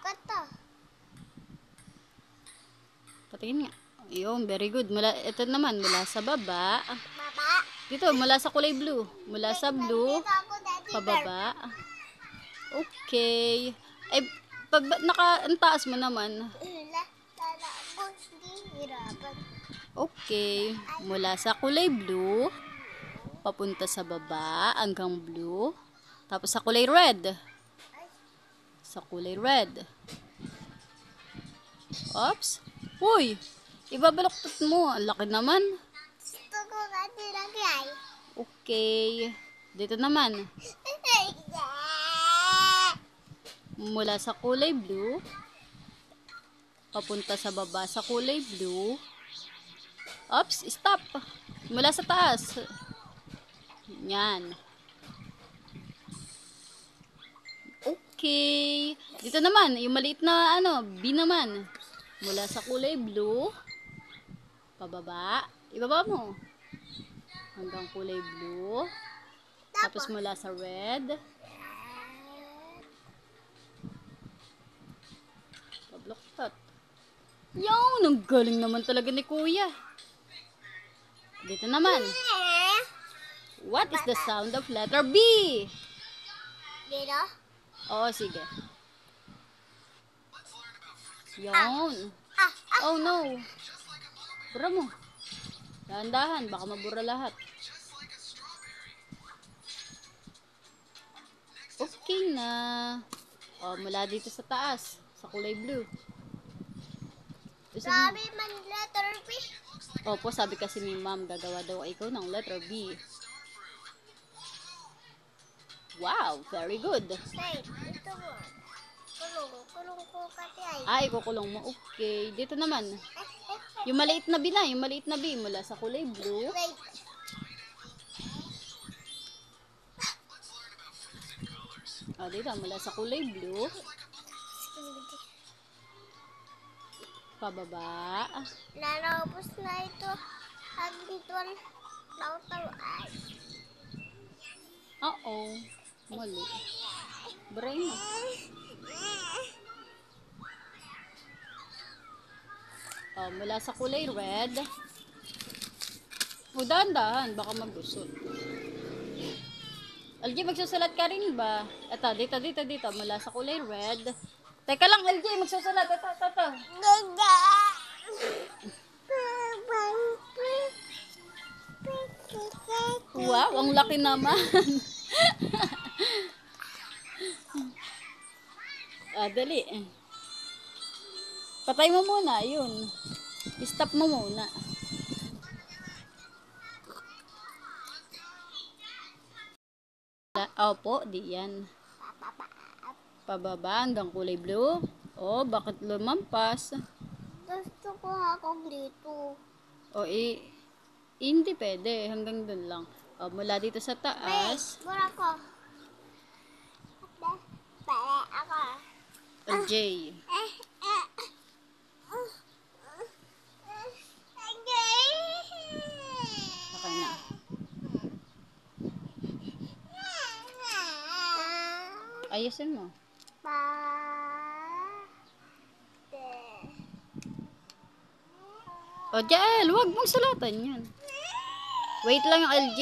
Kata. Patingin nga. Ayun, very good. Ito naman, mula sa baba. Baba. Dito, mula sa kulay blue. Mula sa blue, Dito ako, Daddy Bear. pababa. Okay. Ay, ang taas mo naman. Lala ako, hindi hirapan. Okay. Mula sa kulay blue, papunta sa baba, hanggang blue. Tapos sa kulay red. Sa kulay red. Oops. Uy! Ibabaloktot mo. Ang laki naman. Gusto ko kasi lagay. Okay. Dito naman. Mula sa kulay blue, papunta sa baba sa kulay blue. Oops, stop. Mula sa taas. Yan. Okay. Dito naman, yung maliit na B naman. Mula sa kulay blue, pababa. Ibaba mo. Hanggang kulay blue. Tapos mula sa red. Pabloktot. Yung, ang galing naman talaga ni Kuya. Dito naman. What is the sound of letter B? Dito? Oo, sige. Yun. Oh no. Bura mo. Dahan-dahan, baka mabura lahat. Okay na. Oh, mula dito sa taas, sa kulay blue. Sabi man letter B. Opo, sabi kasi ni ma'am, gagawa daw ikaw ng letter B. Wow, very good. Wait, ito mo. Kulong ko kasi ay. Ay, kukulong mo. Okay. Dito naman. Yung maliit na B na, yung maliit na B mula sa kulay blue. Wait. Oh, dito, mula sa kulay blue. Pababa. Nalabos na ito. Hagdituan. Taw-taw ay. Oo. Mali. Brain mo. Oh, mula sa kulay red. O, dahan-dahan. Baka magusot. LG, magsusulat ka rin ba? Ito, dito. Mula sa kulay red. Teka lang, LG, magsusulat. Ito. Wow, ang laki naman. Dali. Patay mo muna, yun. Stop mo muna. Opo, di yan. Pababa hanggang kulay blue. Oh, bakit lumampas? Gusto ko akong dito. O, hindi pwede. Hanggang dun lang. O, mula dito sa taas. Mura ko. Pare ako. J. Okay na. Ayusin mo. O, Jael, huwag mong sulatan yan. Wait lang yung LJ.